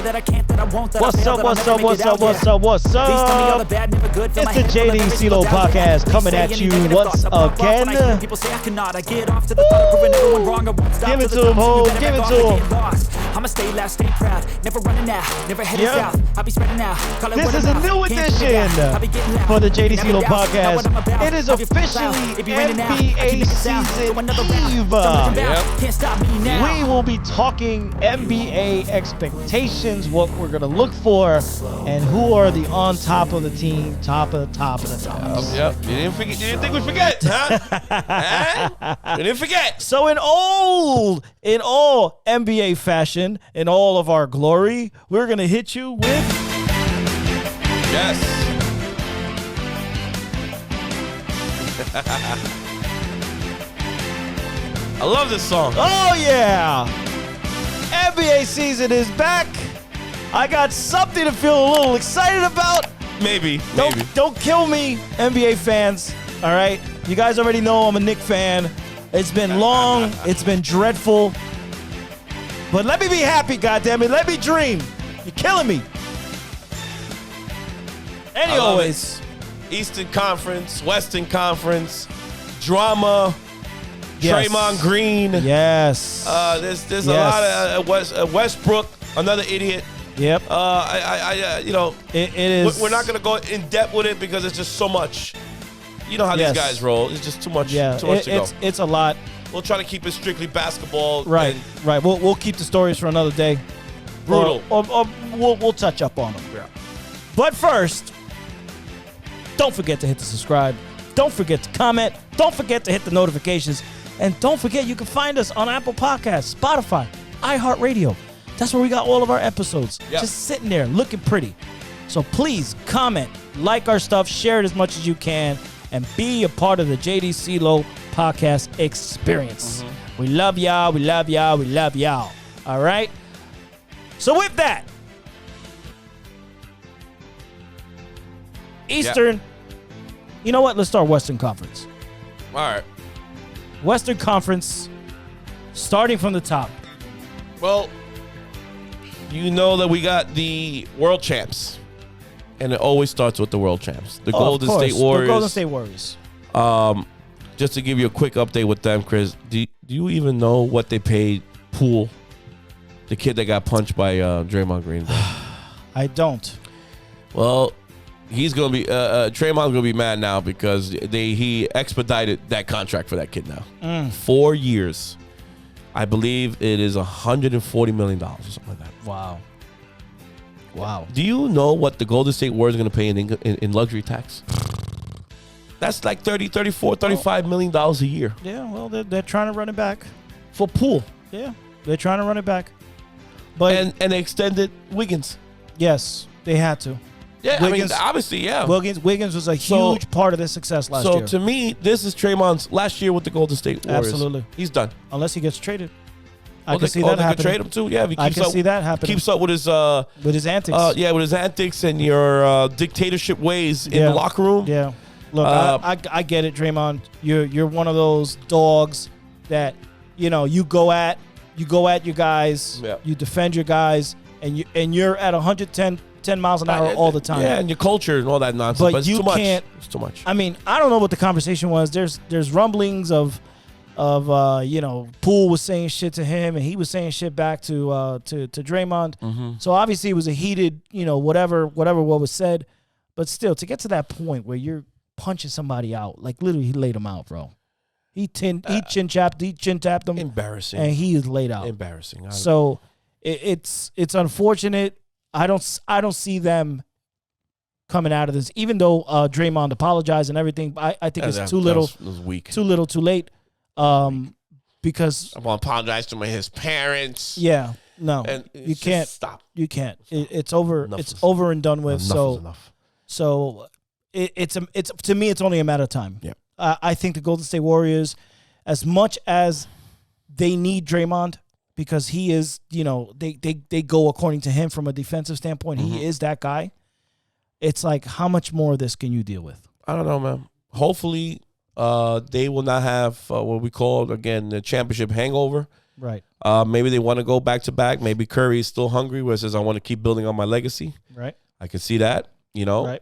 that I can't, that I won't, that What's I'll up, fail, that I'll never make it out, yeah. what's Please tell me all the up? bad, never good. Fill It's my the head full of JD every CeeLo single doubt, yeah. podcast Please coming say at any you negative once thoughts. I pop off when I hear again. people say I cannot. I get off to the thought of proving everyone wrong. I won't stop Give it till to the him, top, so you Ho. better Give back it off to and him. get lost. I'ma stay loud, stay proud, never running out, never heading Yep. south. I'll be spreading out. Call it This word is of a mouth. new Can't figure it out. edition I'll be getting loud. for the JD Never CeeLo doubt. Not what podcast. I'm about. It is I'll be from the officially cloud. It be raining out. I NBA keep making sound. season Go another round. Eve. Don't look around. Yep. Can't stop me now. We will be talking NBA expectations, what we're going to look for, and who are the on top of the team, top of the tops. Yep. You didn't forget. You didn't think we'd forget, huh? Huh? You didn't forget. So in all NBA fashion, in all of our glory, we're going to hit you with Yes. I love this song. oh yeah, NBA season is back. I got something to feel a little excited about. Maybe. Don't kill me, NBA fans. All right, you guys already know I'm a Knick fan. It's been long. It's been dreadful. But let me be happy, goddammit. Let me dream. You're killing me. I love Anyways, Eastern Conference, Western Conference, drama. yes. Draymond Green. Yes. There's a lot of Westbrook, another idiot. Yep. It is. We're not gonna go in depth with it because it's just so much. You know how Yes. these guys roll. It's just too much. Yeah. Too much to go. It's a lot. We'll try to keep it strictly basketball. Right. and Right. We'll keep the stories for another day. Brutal. Or we'll touch up on them. Yeah. But first, don't forget to hit the subscribe. Don't forget to comment. Don't forget to hit the notifications. And don't forget you can find us on Apple Podcasts, Spotify, iHeartRadio. That's where we got all of our episodes. Yep. Just sitting there looking pretty. So please comment, like our stuff, share it as much as you can, and be a part of the JD CeeLo podcast experience. We love y'all. We love y'all. We love y'all. All right? So with that, Eastern, you know what? Let's start Western Conference. All right. Western Conference, starting from the top. Well, you know that we got the world champs, and it always starts with the world champs, the Golden State Warriors. The Golden State Warriors. Just to give you a quick update with them, Chris, do you even know what they paid Poole, the kid that got punched by Draymond Green? I don't. Well, he's gonna be Draymond's gonna be mad now because he expedited that contract for that kid now. 4 years, I believe it is $140 million or something like that. Wow. Wow. Do you know what the Golden State Warriors are gonna pay in luxury tax? That's like 30, 34, 35 million dollars a year Yeah, well, they're trying to run it back. for Poole. Yeah, they're trying to run it back. But And they extended Wiggins. yes, they had to. Yeah, Wiggins- I mean, obviously, yeah. Wiggins was a So- huge part of their success last So year. to me, this is Draymond's last year with the Golden State Warriors. Absolutely. He's done. Unless he gets traded. I They can see that could happening. trade him too. Yeah, if he I keeps can up, see that happening. keeps up with his With his antics. with his antics and your dictatorship ways in Yeah. the locker room. Yeah. Look, I get it, Draymond. You're one of those dogs that, you go at your guys, Yeah. you defend your guys, and you're at 110 miles an hour all the time. Yeah, and your culture and all that nonsense. But But you it's too much. can't- It's too much. I mean, I don't know what the conversation was. There's rumblings of Poole was saying shit to him and he was saying shit back to Draymond. Mm-hmm. So obviously it was a heated, whatever what was said. But still, to get to that point where you're punching somebody out, like literally he laid him out, bro. He chin tapped him, Embarrassing. and he is laid out. Embarrassing. So it's unfortunate. I don't see them coming out of this, even though Draymond apologized and everything. I think it's too little, That was weak. too little, too late. Because I want to apologize to his parents. yeah, no, And you just can't. stop. You can't. It's over. Enough It's is- over and done with. Enough is enough. So it's to me, it's only a matter of time. Yeah. I think the Golden State Warriors, as much as they need Draymond, because he is, they go according to him from a defensive standpoint. Mm-hmm. He is that guy. It's like, how much more of this can you deal with? I don't know, man. Hopefully, they will not have what we call, again, the championship hangover. Right. Maybe they want to go back to back. Maybe Curry is still hungry, where it says, I want to keep building on my legacy. Right. I can see that, Right.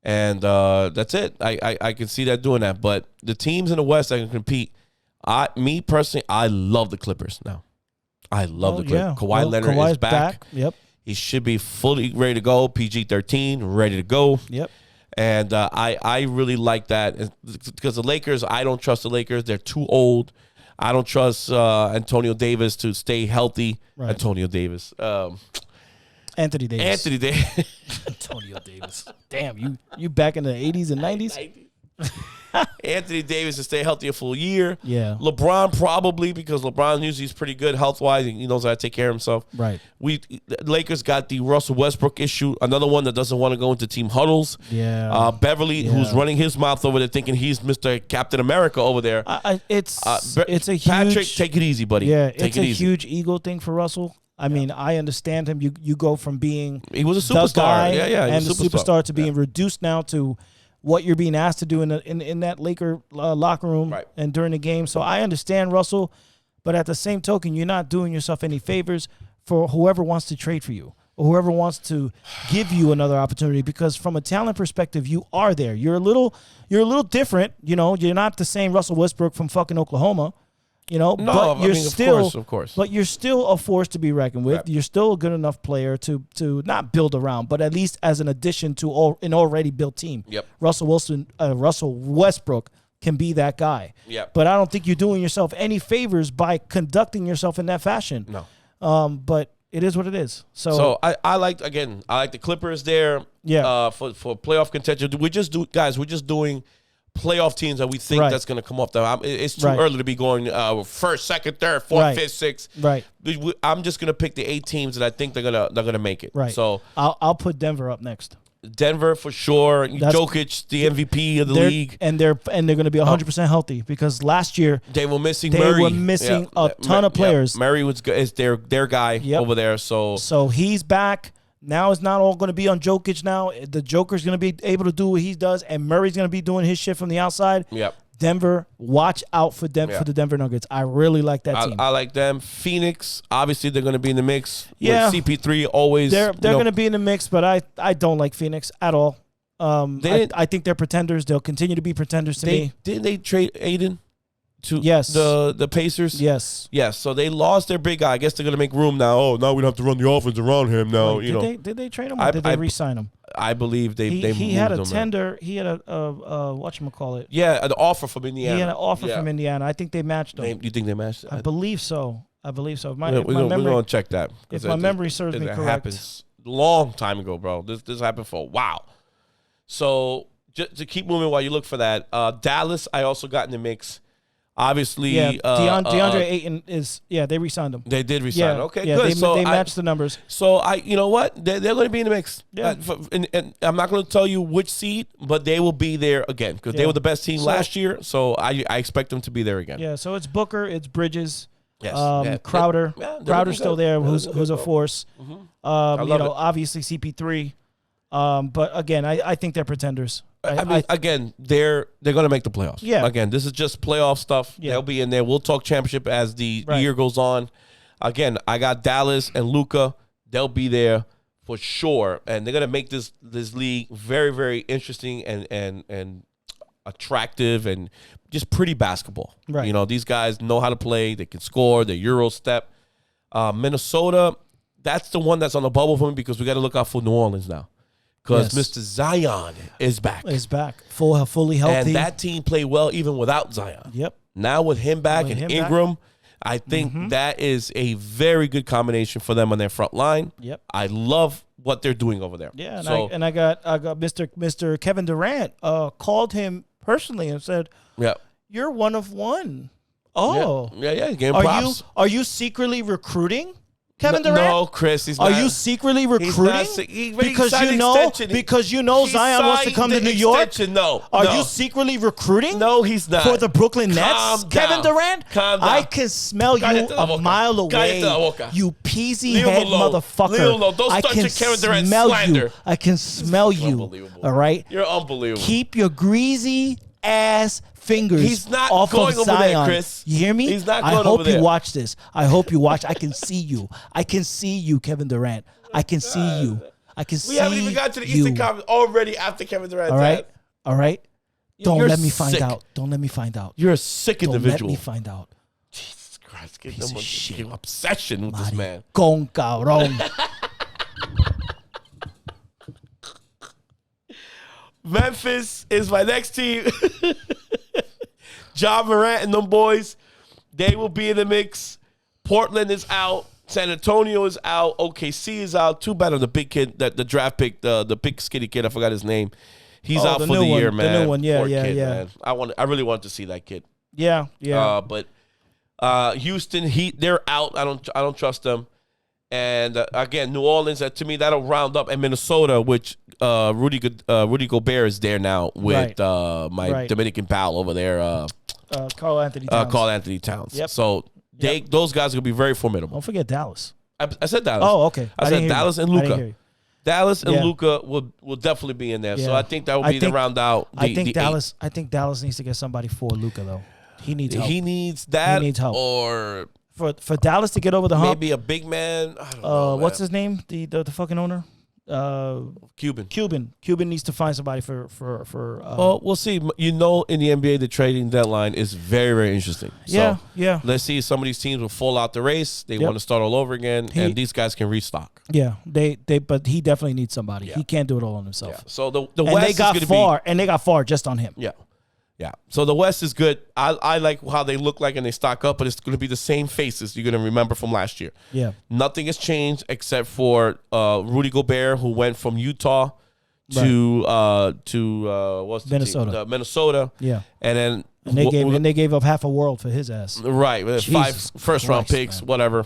And that's it. I can see that doing that. But the teams in the West that can compete, me personally, I love the Clippers now. I love the Clippers. Yeah. Kawhi Leonard Kawhi's is back. Yep. He should be fully ready to go. PG-13, ready to go. Yep. And I really like that because the Lakers, I don't trust the Lakers. They're too old. I don't trust Antonio Davis to stay healthy. Right. Antonio Davis. Anthony Davis. Anthony Davis. Antonio Davis. Damn, you back in the 80s and 90s? Anthony Davis to stay healthy a full year. Yeah. LeBron probably, because LeBron usually is pretty good health-wise. And he knows how to take care of himself. Right. The Lakers got the Russell Westbrook issue, another one that doesn't want to go into team huddles. Yeah. Beverly, who's running his mouth over there, thinking he's Mr. Captain America over there. It's a huge... Patrick, take it easy, buddy. Yeah, take it's a huge ego thing for Russell. I mean, I understand him. You go from being he was a the superstar, guy and the superstar to being reduced now to what you're being asked to do in that Laker locker room and during the game. So I understand Russell, but at the same token, you're not doing yourself any favors for whoever wants to trade for you or whoever wants to give you another opportunity, because from a talent perspective, you are there. You're a little different. You know, you're not the same Russell Westbrook from fucking Oklahoma. You know, No, but you're still, of course. But you're still a force to be reckoned with. Right. You're still a good enough player to not build around, but at least as an addition to an already built team. Yep. Russell Westbrook can be that guy. Yep. But I don't think you're doing yourself any favors by conducting yourself in that fashion. No. But it is what it is. So I like the Clippers there. Yeah. For playoff contention, we're just doing playoff teams that we think that's going to come off. It's too early to be going first, second, third, fourth, fifth, sixth. Right. I'm just going to pick the 8 teams that I think they're gonna make it. Right. So I'll put Denver up next. Denver for sure. Jokic, the MVP of the league, and they're going to be 100% healthy, because last year they were missing Murray. Murray. They were missing a ton of players. Murray is their guy over there. So he's back. Now it's not all going to be on Jokic now. The Joker's going to be able to do what he does, and Murray's going to be doing his shit from the outside. Yep. Denver, watch out for the Denver Nuggets. I really like that team. I like them. Phoenix, obviously they're going to be in the mix. Yeah. With CP3 always. They're going to be in the mix, but I don't like Phoenix at all. I think they're pretenders. They'll continue to be pretenders to me. Didn't they trade Aiden to the Pacers? Yes. So they lost their big guy. I guess they're going to make room now. Oh, now we don't have to run the offense around him now. Did they trade him, or did they re-sign him? I believe they he had a tender. He had a whatchamacallit. Yeah, an offer from Indiana. He had an offer from Indiana. I think they matched him. You think they matched? I believe so. If we're going to check that. If my memory serves me correct. It happens a long time ago, bro. This happened for a while. So just to keep moving while you look for that, Dallas, I also got in the mix. Obviously, DeAndre Ayton is they re-signed him. They did re-sign. Okay, good. They matched the numbers. So you know what? They're going to be in the mix. Yeah. And I'm not going to tell you which seed, but they will be there again because they were the best team last year. So I expect them to be there again. Yeah. So it's Booker, it's Bridges, yes. Crowder. Crowder's still there, who's a force. Mm-hmm. Obviously CP3. But again, I think they're pretenders. Again, they're going to make the playoffs. Yeah. Again, this is just playoff stuff. Yeah. They'll be in there. We'll talk championship as the year goes on. Again, I got Dallas and Luka. They'll be there for sure, and they're going to make this league very, very interesting and attractive and just pretty basketball. Right. These guys know how to play. They can score. They Euro step. Minnesota, that's the one that's on the bubble for me because we got to look out for New Orleans now. Because Mr. Zion is back. Fully healthy. And that team played well even without Zion. Yep. Now with him back and Ingram, I think that is a very good combination for them on their front line. Yep. I love what they're doing over there. Yeah, and I got Mr. Kevin Durant called him personally and said, "You're one of one." Oh. Yeah, game props. Are you secretly recruiting Kevin Durant? No, Chris, he's not. Are you secretly recruiting? Because you know Zion wants to come to New York? No. Are you secretly recruiting? No, he's not. For the Brooklyn Nets? Kevin Durant? Calm down. I can smell you a mile away. You peasy head motherfucker. Don't start your Kevin Durant smell slander. I can smell you. Unbelievable. All right? You're unbelievable. Keep your greasy ass fingers He's not off going of over there, Zion. Chris. You hear me? He's not I going hope over you there. watch this. I hope you watch. I can see you. I can see you, Kevin Durant. I can see you. I can see We haven't even got to the you. Eastern Conference already after Kevin Durant. All right? All right? Don't You're let me find sick. out. Don't let me find out. You're a sick Don't individual. let me find out. Jesus Christ, get Piece them of shit. obsession with this man. Con cabrón. Memphis is my next team. John Morant and them boys, they will be in the mix. Portland is out. San Antonio is out. OKC is out. Too bad on the big kid, that the draft pick, the big skinny kid. I forgot his name. He's Oh, out the for new the year, one. man. The new one. Yeah, Poor yeah, kid, yeah. man. I really want to see that kid. Yeah, yeah. But Houston Heat, they're out. I don't trust them. And again, New Orleans, to me, that'll round up. And Minnesota, which Rudy Gobert is there now with my Dominican pal over there, Carl Anthony Towns. Carl Anthony Towns. Yep. So those guys are gonna be very formidable. Don't forget Dallas. I said Dallas. Oh, okay. I didn't said hear Dallas you. and I didn't hear Luka. you. Dallas and Yeah. Luka will definitely be in there. So Yeah. I think that would I be think- the round out. I think Dallas needs to get somebody for Luka though. He needs help. He needs that. He needs help. Or for Dallas to get over the hump. maybe a big man. I don't know. What's man. his name? The fucking owner. Cuban. Cuban needs to find somebody for. Well, we'll see. You know, in the NBA, the trading deadline is very, very interesting. So yeah. let's see if some of these teams will fall out the race. They want to start all over again, and these guys can restock. Yeah, but he definitely needs somebody. Yeah. He can't do it all on himself. Yeah. So the And West they got is going to be. and they got far just on him. Yeah. Yeah. So the West is good. I like how they look like and they stock up, but it's going to be the same faces you're going to remember from last year. Yeah. Nothing has changed except for Rudy Gobert, who went from Utah to what's the Minnesota. team? Minnesota. Yeah. And then And they gave up half a world for his ass. right, with Jesus 5 first-round Christ, picks, man. whatever.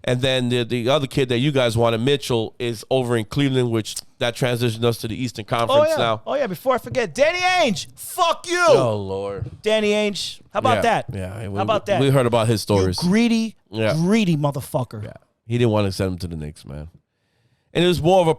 And then the other kid that you guys wanted, Mitchell, is over in Cleveland, which that transitioned us to the Eastern Conference now. Oh yeah. Before I forget, Danny Ainge. Fuck you, Oh Lord. Danny Ainge. How about that? Yeah. How about that? We heard about his You stories. greedy, Yeah. greedy motherfucker. Yeah, he didn't want to send him to the Knicks, man. And it was more of a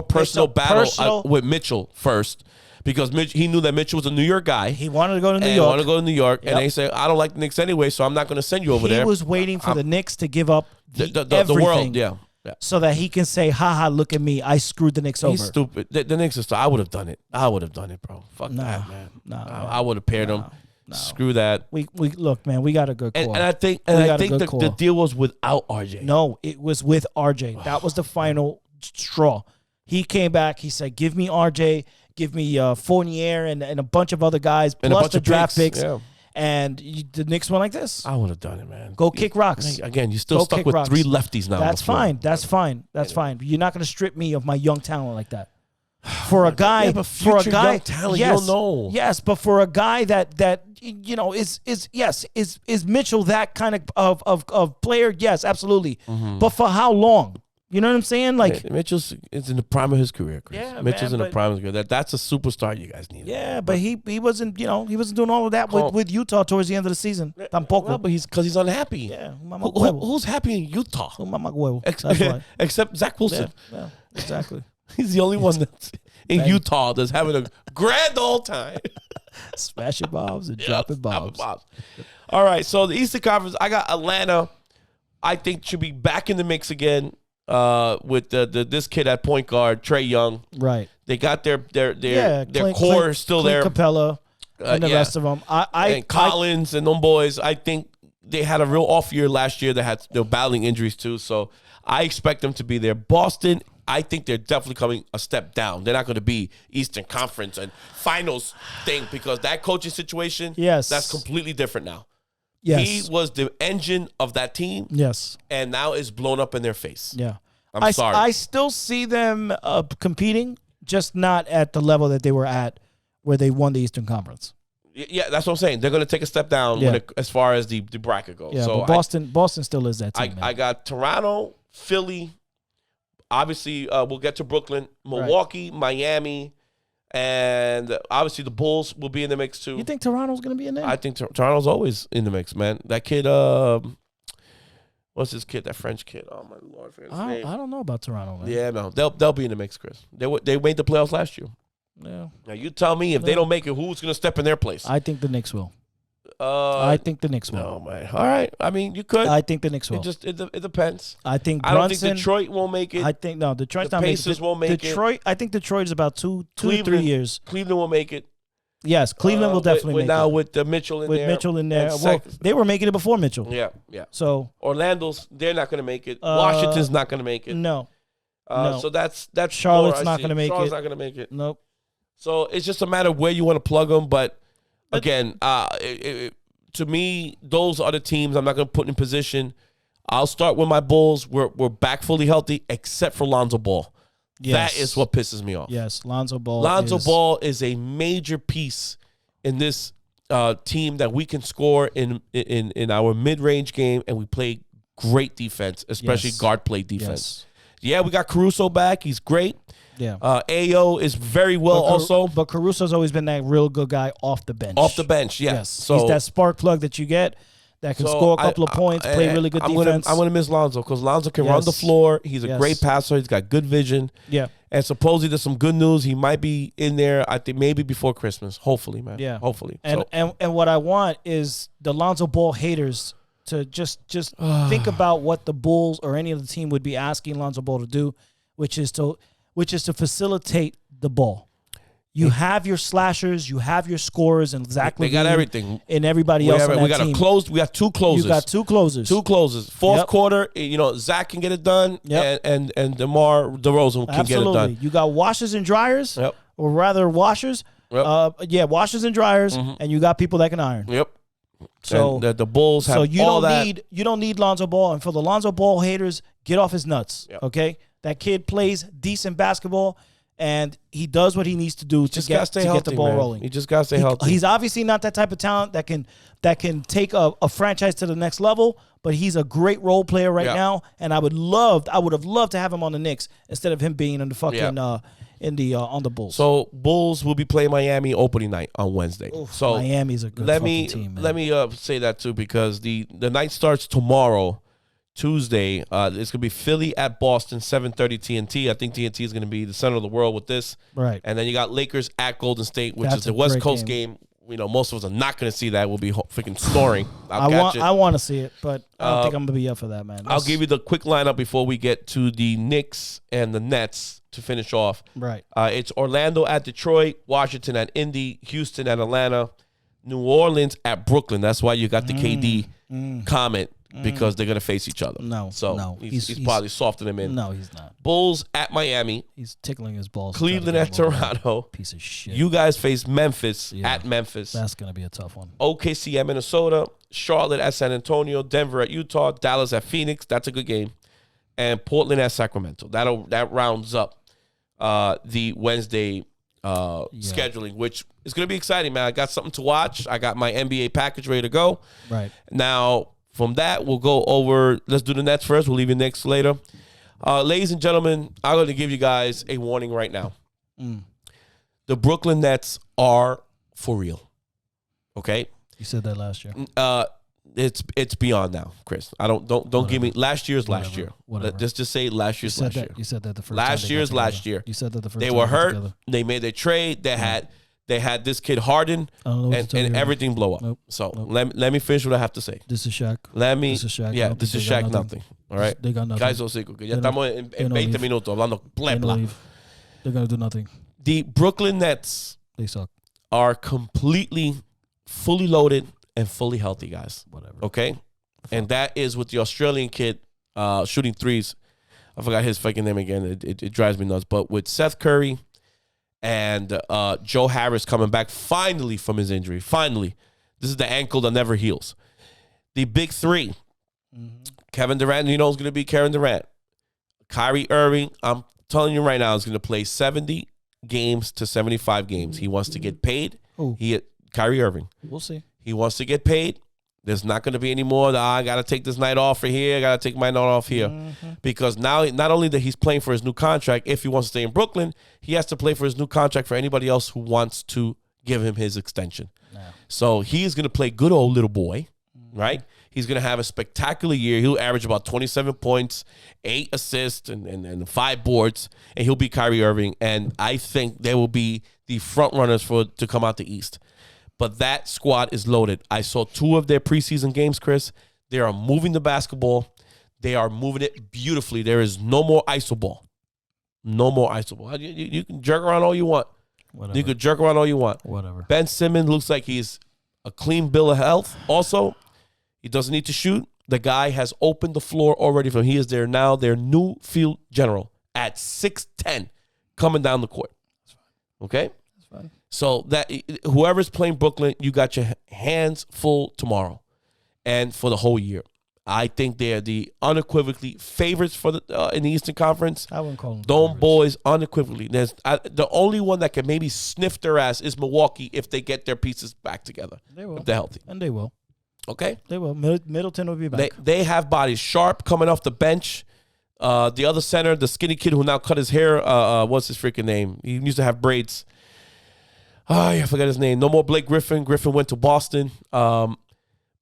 personal battle with Mitchell first, because he knew that Mitchell was a New York guy. He wanted to go to New and York. wanted to go to New York, Yep. and they said, "I don't like the Knicks anyway, so I'm not going to send you over He there." was waiting for the Knicks to give up the everything world, yeah. so that he can say, haha, look at me. I screwed the Knicks over. He's stupid. The Knicks is. I would have done it. Bro. Fuck that, man. I would have paired them. Screw that. We look, man, we got a good core. And I think We got a the good core. deal was without RJ. No, it was with RJ. That was the final straw. He came back. He said, give me RJ, give me Fournier and a bunch of other guys, And a plus bunch the of draft picks, picks. yeah. And the Knicks went like this. I would have done it, man. Go kick rocks. Again, you're still Go stuck kick with rocks. 3 lefties now. on That's the floor. fine. That's fine. That's fine. You're not going to strip me of my young talent like that. For a guy, Yeah, but for a future guy, young talent, you yes, don't know. yes, but for a guy that you know is Mitchell that kind of player? Yes, absolutely. Mm-hmm. But for how long? You know what I'm saying? Like, Mitchell's is in the prime of his career, Chris. Yeah, Mitchell's man, in the but- prime of his career. That's a superstar you guys need. yeah, but he wasn't, you know, he wasn't doing all of that with Utah towards the end of the season. Tampoco. Well, but he's unhappy. Yeah, mama huevo. Who's happy in Utah? Mama huevo. That's why. Except Zach Wilson. Yeah, exactly. He's the only one that's in Utah that's having a grand old time. Smashing bombs and dropping bombs. All right, so the Eastern Conference, I got Atlanta. I think should be back in the mix again with this kid at point guard, Trae Young. Right. They got their Clint- core Clint- still Clint there. Capella and the yeah. rest of them. And Collins and them boys, I think they had a real off year last year. They're battling injuries too, so I expect them to be there. Boston, I think they're definitely coming a step down. They're not going to be Eastern Conference and Finals thing because that coaching situation, Yes. that's completely different now. Yes. He was the engine of that team, Yes. and now it's blown up in their face. Yeah. I'm sorry. I still see them competing, just not at the level that they were at where they won the Eastern Conference. Yeah, that's what I'm saying. They're going to take a step down Yeah. as far as the bracket goes. Yeah, so but Boston still is that team. I got Toronto, Philly. Obviously, we'll get to Brooklyn, Milwaukee, Miami, and obviously the Bulls will be in the mix too. You think Toronto's going to be in there? I think Toronto's always in the mix, man. That kid, what's his kid? That French kid. Oh my Lord, I forget his name. I don't know about Toronto, man. Yeah, no, they'll be in the mix, Chris. They made the playoffs last year. Yeah. Now you tell me if they don't make it, who's going to step in their place? I think the Knicks will. I think the Knicks will. No, man. All right. I mean, you could. I think the Knicks will. It depends. I think I don't Brunson. think Detroit won't make it. I think no. Detroit's The not making Pacers it. won't make it. Detroit. I think Detroit is about two to 3 Cleveland- years. Cleveland will make it. Yes, Cleveland will definitely make now it. with Mitchell in With there. Mitchell in there. and Well, Sec- they were making it before Mitchell. yeah, yeah. So Orlando's they're not going to make it. Washington's not going to make it. no, no. So that's Charlotte's more I not see. gonna make Charlotte's it. not going to make it. nope. So it's just a matter of where you want to plug them. But again, to me, those are the teams I'm not going to put in position. I'll start with my Bulls. We're back fully healthy, except for Lonzo Ball. Yes. That is what pisses me off. Yes, Lonzo Ball. Lonzo is, Ball is a major piece in this team that we can score in our mid-range game, and we play great defense, especially Yes. guard play defense. Yes. Yeah, we got Caruso back. He's great. Yeah. Ayo is very well also. But Caruso's always been that real good guy off the bench. Off the bench, yeah. Yes. So he's that spark plug that you get that can so score a couple of points, play really good defense. I'm gonna miss Lonzo because Lonzo can run the Yes. floor. He's a Yes. great passer. He's got good vision. Yeah. And supposedly there's some good news. He might be in there, I think, maybe before Christmas. Hopefully, man. Yeah. Hopefully. And So, and what I want is the Lonzo Ball haters to just think about what the Bulls or any other team would be asking Lonzo Ball to do, which is to facilitate the ball. You have your slashers, you have your scorers, and Zach they got LaVine everything. and everybody else on that We got team. we got two closers. You got two closers. Two closers. Fourth Yep. quarter, Zach can get it done, Yep. and DeMar DeRozan can Absolutely. get it done. You got washers and dryers, Yep. or rather washers. Yep. Washers and dryers, and you got people that can iron. Yep. So and the Bulls have So you all don't that. need Lonzo Ball, and for the Lonzo Ball haters, get off his nuts. Yep. Okay, that kid plays decent basketball, and he does what he needs to do to Just gotta get stay to healthy, get the ball man. rolling. You just gotta stay healthy. He's obviously not that type of talent that can take a franchise to the next level, but he's a great role player right Yeah. now, and I would have loved to have him on the Knicks instead of him being in the fucking on the Bulls. So Bulls will be playing Miami opening night on Wednesday. So Miami's a good let fucking me team, man. let me say that too, because the night starts tomorrow, Tuesday. It's gonna be Philly at Boston, 7:30 TNT. I think TNT is gonna be the center of the world with this. Right. And then you got Lakers at Golden State, which That's is the a West great Coast game. game. Most of us are not gonna see that. We'll be freaking snoring. I want to see it, but I don't think I'm gonna be up for that, man. I'll give you the quick lineup before we get to the Knicks and the Nets to finish off. Right. It's Orlando at Detroit, Washington at Indy, Houston at Atlanta, New Orleans at Brooklyn. That's why you got the KD comment, because they're going to face each other. No, So no. he's He's- probably softening them in. No, he's not. Bulls at Miami, He's tickling his balls. Cleveland at Toronto. Piece of shit. You guys face Memphis Yeah. at Memphis. That's gonna be a tough one. OKC at Minnesota, Charlotte at San Antonio, Denver at Utah, Dallas at Phoenix. That's a good game. And Portland at Sacramento. That rounds up the Wednesday scheduling, which is going to be exciting, man. I got something to watch. I got my NBA package ready to go. Right. Now, from that, we'll go over. Let's do the Nets first. We'll leave the Knicks later. Ladies and gentlemen, I'm going to give you guys a warning right now. The Brooklyn Nets are for real. Okay? You said that last year. It's beyond now, Chris. Don't give me last year's last Whatever. year. Whatever. Let's just say last You year's said last that. year. You said that the first. Last time they year's got last together. year. You said that the first. They time were got hurt. together. They made their trade. They had this kid Harden, I don't know what to and tell you. everything blow up. Nope. So Nope. let me finish what I have to say. This is Shaq. Let me. This is Shaq. I Yeah, don't this think is they got Shaq. Nothing. All right. They got nothing. Guys, os cinco, que ya They no- estamos they en no 20 leave. minutos hablando bla They bla. don't leave. They're gonna do nothing. The Brooklyn Nets They suck. are completely, fully loaded and fully healthy, guys. Whatever. Okay? And that is with the Australian kid shooting threes. I forgot his fucking name again. It drives me nuts. But with Seth Curry and Joe Harris coming back finally from his injury. Finally. This is the ankle that never heals. The big three. Kevin Durant, is going to be Kevin Durant. Kyrie Irving, I'm telling you right now, is going to play 70 games to 75 games. He wants to get paid. Who? Kyrie Irving. We'll see. He wants to get paid. There's not going to be any more, I got to take this night off for here. I got to take my night off here. Because now, not only that he's playing for his new contract, if he wants to stay in Brooklyn, he has to play for his new contract for anybody else who wants to give him his extension. So he's going to play good old little boy, right? He's going to have a spectacular year. He'll average about 27 points, 8 assists, and 5 boards, and he'll be Kyrie Irving. And I think they will be the front runners to come out the East. But that squad is loaded. I saw 2 of their preseason games, Chris. They are moving the basketball. They are moving it beautifully. There is no more iso ball. No more iso ball. You can jerk around all you want. Whatever. You can jerk around all you want. Whatever. Ben Simmons looks like he's a clean bill of health. Also, he doesn't need to shoot. The guy has opened the floor already for him. He is there now, their new field general at 6'10", coming down the court. Okay? That's fine. So that whoever's playing Brooklyn, you got your hands full tomorrow and for the whole year. I think they're the unequivocally favorites for the in the Eastern Conference. I wouldn't call them Dome favorites. Boys unequivocally. The only one that can maybe sniff their ass is Milwaukee if they get their pieces back together. They will. If they're healthy. And they will. Okay? They will. Middleton will be back. They have bodies. Sharp coming off the bench. The other center, the skinny kid who now cut his hair, what's his freaking name? He used to have braids. I forgot his name. No more Blake Griffin. Griffin went to Boston.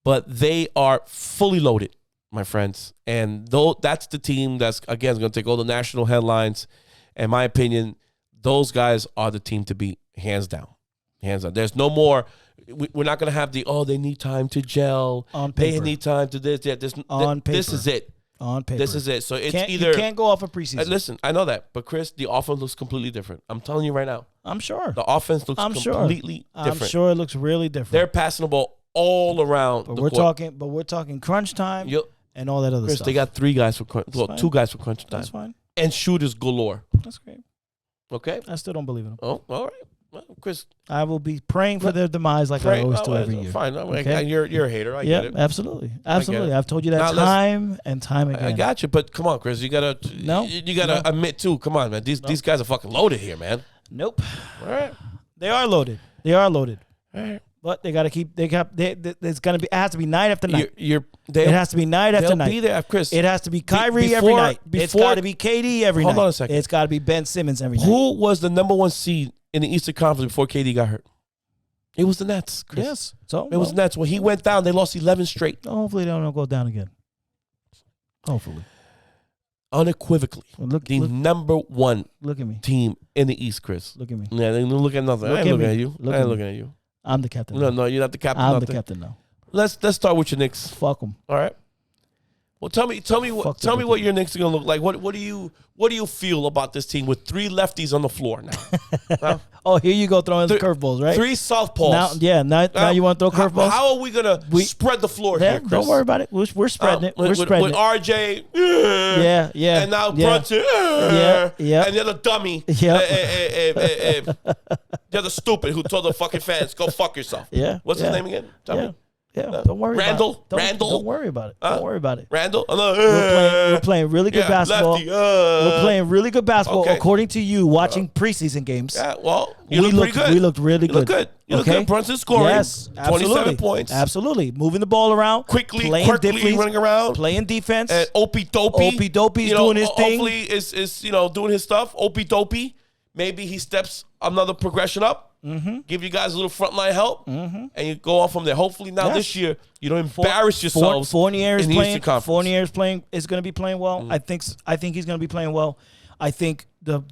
But they are fully loaded, my friends. And that's the team that's, again, going to take all the national headlines. In my opinion, those guys are the team to beat, hands down. Hands down. There's no more. We're not going to have they need time to gel. On paper. They need time to this. Yeah, On paper. This is it. On paper. This is it. So it's You either. can't go off of preseason. Listen, I know that. But, Chris, the offense looks completely different. I'm telling you right now. I'm sure. The offense looks completely different. I'm sure it looks really different. They're passing the ball all around But the we're court. talking crunch time Yep. and all that other Chris, stuff. they got 3 guys for crunch. Well, fine. 2 guys for crunch time. That's fine. And shooters galore. That's great. Okay? I still don't believe in them. Oh, all right. Well, Chris, I will be praying for their demise like I always do every year. Fine. Okay? You're a hater. I Yeah, get it. absolutely. it. Absolutely. I've told you that Now, let's- time and time again. I got you. But come on, Chris. You gotta No. You gotta No. admit too. Come on, man. These guys are fucking loaded here, man. Nope. All right. They are loaded. They are loaded. All right. But they got to keep. It's gonna be. It has to be night after night. It It has to be night after they'll night. be there, Chris. It has to be Kyrie every night. It's got to be KD every night. Hold on a second. It's got to be Ben Simmons every night. Who was the number 1 seed in the Eastern Conference before KD got hurt? It was the Nets, Chris. Yes. So It was the Nets. When he went down, they lost 11 straight. hopefully they don't go down again. Hopefully. Unequivocally. Well, look Number 1 at me. team in the East, Chris. Look at me. Yeah, they look at nothing. Look I ain't at looking me. at you. Look I at ain't me. looking at you. I'm the captain. No, now. no, you're not the captain. I'm nothing. the captain now. Let's start with your Knicks. Fuck them. All right. Well, tell me what your Knicks are gonna look like. What do you feel about this team with 3 lefties on the floor now? Huh? Oh, here you go throwing the Th- curveballs, right? 3 southpaws. Now you want to throw curveballs? How are we gonna spread the floor Yeah, here, Chris? don't worry about it. We're spreading it. We're with spreading it. RJ. Yeah. And now yeah. Brunson. Yeah. And the other dummy. Yeah. The other stupid who told the fucking fans, go fuck yourself. Yeah. What's yeah. his name again? Tell Yeah. me. Yeah. Don't worry Randall? about it. Randall? Don't worry about it. Don't worry about it. Randall? We're playing really good basketball. Lefty. We're playing really good basketball Okay. according to you watching preseason games. Yeah, well, you look pretty good. We looked really You look good. good. You look good. Brunson scoring. Yes, 27 points. Absolutely. Moving the ball around. Quickly difference, running around. Playing defense. And Opie Dopey. Opie Dopey's doing his thing. Hopefully is doing his stuff. Opie Dopey. Maybe he steps another progression up. Mm-hmm. Give you guys a little frontline help. Mm-hmm. And you go on from there. Hopefully now this year you don't embarrass yourselves. Fournier is in the playing. Eastern Conference. Fournier is going to be playing well. I think he's going to be playing well. I think the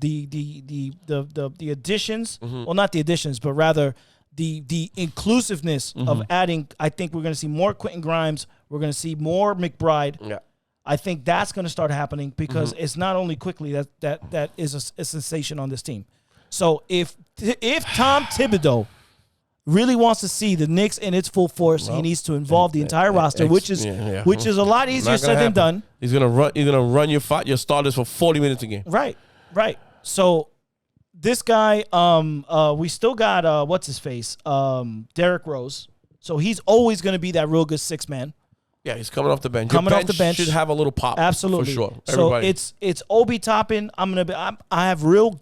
additions, well, not the additions, but rather the inclusiveness of adding. I think we're going to see more Quentin Grimes. We're going to see more McBride. Yeah. I think that's going to start happening because it's not only quickly that is a sensation on this team. So if Tom Thibodeau really wants to see the Knicks in its full force, he needs to involve the entire roster, which is a lot easier said than done. He's gonna run your starters for 40 minutes a game. Right. So this guy, we still got what's his face, Derrick Rose. So he's always going to be that real good 6-man. Yeah, he's coming off the bench. Coming Your off the bench. should have a little pop. Absolutely. For sure. So Everybody. it's Obi Toppin. I have real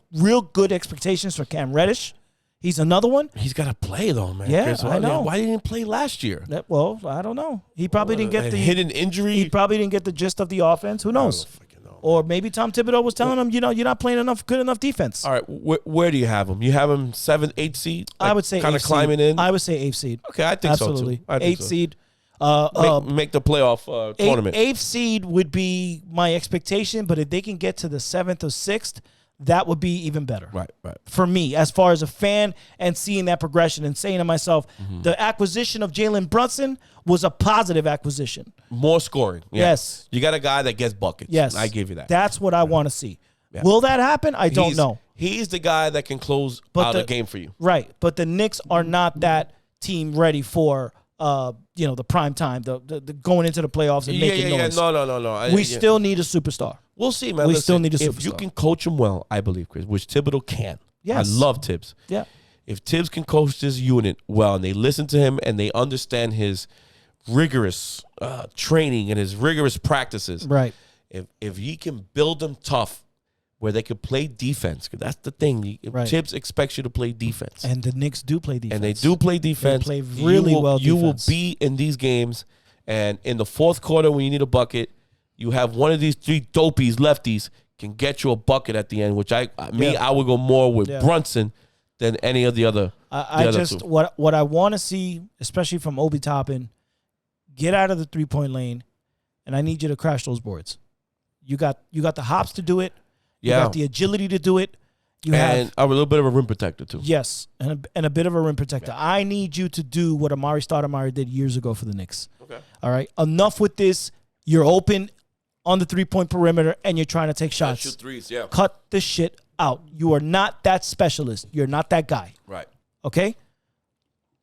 good expectations for Cam Reddish. He's another one. He's got to play though, man. Yeah, Chris. I know. Why didn't he play last year? Well, I don't know. He probably didn't get A the hidden injury. He probably didn't get the gist of the offense. Who knows? freaking know. Or maybe Tom Thibodeau was telling him, you're not playing good enough defense. All right, where do you have him? You have him 7, 8 seed. I would say kind of 8th climbing seed. in. I would say 8th seed. Okay, I think Absolutely. so too. I think 8th so. seed. Make the playoff tournament. Eighth seed would be my expectation, but if they can get to the 7th or 6th, that would be even better. Right. For me, as far as a fan and seeing that progression and saying to myself, the acquisition of Jalen Brunson was a positive acquisition. More scoring. Yeah. Yes. You got a guy that gets buckets. Yes. I give you that. That's what I want to see. Yeah. Will that happen? I don't know. He's the guy that can close out a game for you. Right. But the Knicks are not that team ready for the prime time, the going into the playoffs and making noise. No. We still need a superstar. We'll see, man. We still need a If you superstar. can coach him well, I believe, Chris, which Thibodeau can. Yes. I love Tibbs. Yeah. If Tibbs can coach this unit well and they listen to him and they understand his rigorous training and his rigorous practices, Right. If he can build them tough where they can play defense, 'cause that's the thing. Right. Tibbs expects you to play defense. And the Knicks do play defense. And they do play defense. They play really well You will defense. be in these games, and in the fourth quarter when you need a bucket, you have one of these three dopies, lefties, can get you a bucket at the end, which I would go more with Brunson than any of the other. What I want to see, especially from Obi Toppin, get out of the 3-point lane, and I need you to crash those boards. You got the hops to do it. You got the agility to do it. You have a little bit of a rim protector too. Yes, and a bit of a rim protector. Yeah. I need you to do what Amari Stoudemire did years ago for the Knicks. Okay. All right. Enough with this. You're open on the 3-point perimeter, and you're trying to take shots. Shoot threes, yeah. Cut the shit out. You are not that specialist. You're not that guy. Right. Okay?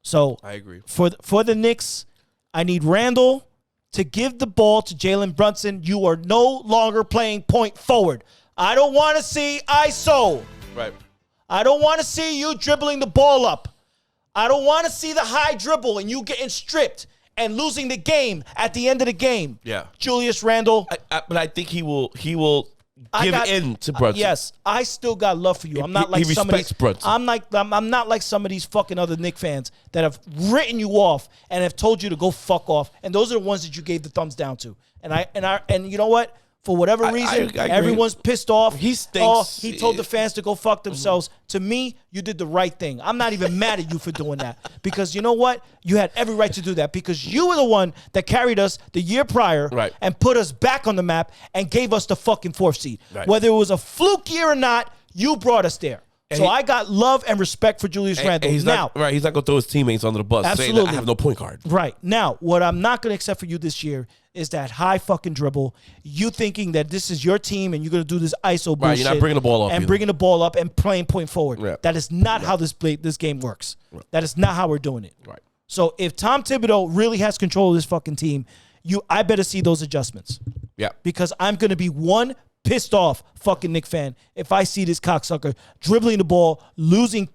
So I agree. For the Knicks, I need Randall to give the ball to Jalen Brunson. You are no longer playing point forward. I don't want to see ISO. Right. I don't want to see you dribbling the ball up. I don't want to see the high dribble and you getting stripped and losing the game at the end of the game. Yeah. Julius Randle. But I think he will give in to Brunson. Yes, I still got love for you. I'm not like he some of respects these. Brunson. I'm not like some of these fucking other Knick fans that have written you off and have told you to go fuck off. And those are the ones that you gave the thumbs down to. And you know what? For whatever reason, I everyone's pissed off. He stinks. He told the fans to go fuck themselves. To me, you did the right thing. I'm not even mad at you for doing that. Because you know what? You had every right to do that. Because you were the one that carried us the year prior and put us back on the map and gave us the fucking 4th seed. Right. Whether it was a fluke year or not, you brought us there. And I got love and respect for Julius Randle. He's not going to throw his teammates under the bus saying that I have no point guard. Right. Now, what I'm not going to accept for you this year is that high fucking dribble. You thinking that this is your team and you're going to do this ISO bullshit. Right, you're not bringing the ball up. And bringing the ball up and playing point forward. Yeah. That is not how this game works. Right. That is not how we're doing it. Right. So if Tom Thibodeau really has control of this fucking team, I better see those adjustments. Yeah. Because I'm going to be one pissed off fucking Knick fan if I see this cocksucker dribbling the ball,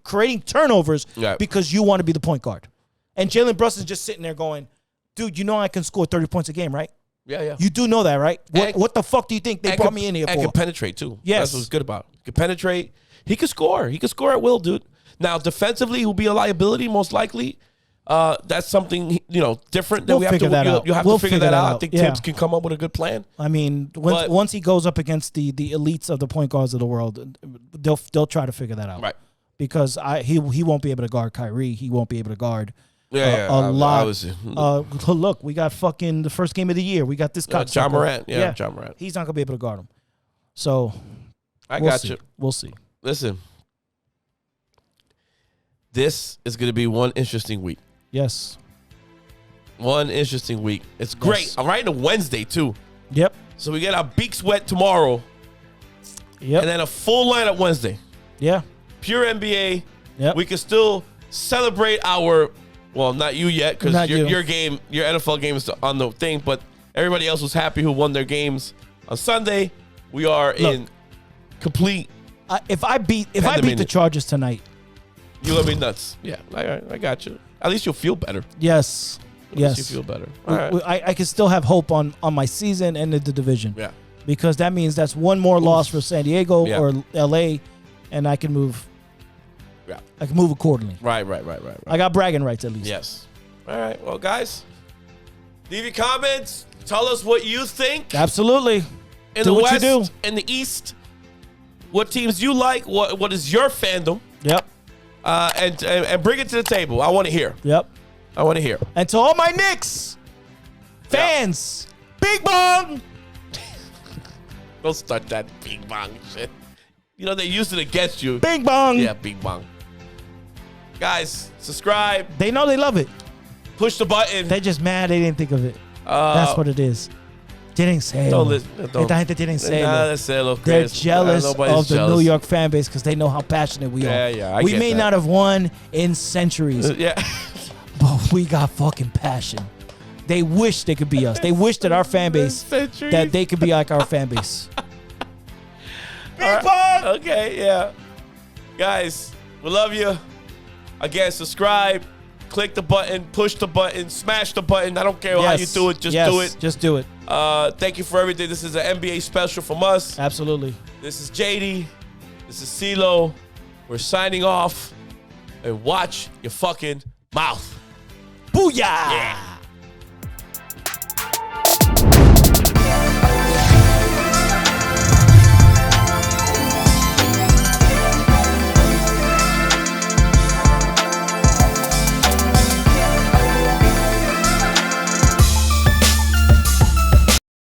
creating turnovers because you want to be the point guard. And Jalen Brunson's just sitting there going, dude, you know I can score 30 points a game, right? Yeah. You do know that, right? What the fuck do you think they brought me in here for? And can penetrate, too. Yes. That's what's good about it. He can penetrate. He can score. He can score at will, dude. Now, defensively, he'll be a liability, most likely. That's something, different that we have to figure that out. You have to figure that out. I think Tibbs can come up with a good plan. I mean, once he goes up against the elites of the point guards of the world, they'll try to figure that out. Right. Because he won't be able to guard Kyrie. He won't be able to guard a lot. Look, we got fucking the first game of the year. We got this guy. John Morant. Yeah, John Morant. He's not going to be able to guard him. So, I got you. We'll see. Listen, this is going to be one interesting week. Yes. One interesting week. It's great. Yes. I'm right on Wednesday, too. Yep. So we get our beaks wet tomorrow. Yep. And then a full lineup Wednesday. Yeah. Pure NBA. Yep. We can still celebrate our, well, not you yet, because your NFL game is on the thing, but everybody else was happy who won their games on Sunday. We are in complete. If I beat the Chargers tonight, you're gonna be nuts. Yeah, I got you. At least you'll feel better. Yes. At least you feel better. All right. I can still have hope on my season and the division. Yeah. Because that means that's one more loss for San Diego or LA, and I can move. Yeah. I can move accordingly. Right. I got bragging rights at least. Yes. All right. Well, guys, leave your comments. Tell us what you think. Absolutely. In the West, in the East, what teams you like? What is your fandom? Yep. And bring it to the table. I want to hear. Yep. I want to hear. And to all my Knicks, Fans, Bing Bong. Don't start that Bing Bong shit. You know, they used it against you. Bing Bong. Yeah, Bing Bong. Guys, subscribe. They know they love it. Push the button. They just mad they didn't think of it. That's what it is. Tienen celo. Don't listen. Don't. Esta gente tienen celo. Nada de celo, They're Chris. jealous Nobody's of the jealous. New York fan base because they know how passionate we are. Yeah, I we get may that. not have won in centuries, Yeah. but we got fucking passion. They wish they could be us. They wish that our fan base, Centuries. that they could be like our fan base. Bing Bong. Okay, yeah. Guys, we love you. Again, subscribe. Click the button. Push the button. Smash the button. I don't care how you do it. Just do it. Just do it. Thank you for everything. This is an NBA special from us. Absolutely. This is JD. This is CeeLo. We're signing off. And watch your fucking mouth. Booyah! Yeah.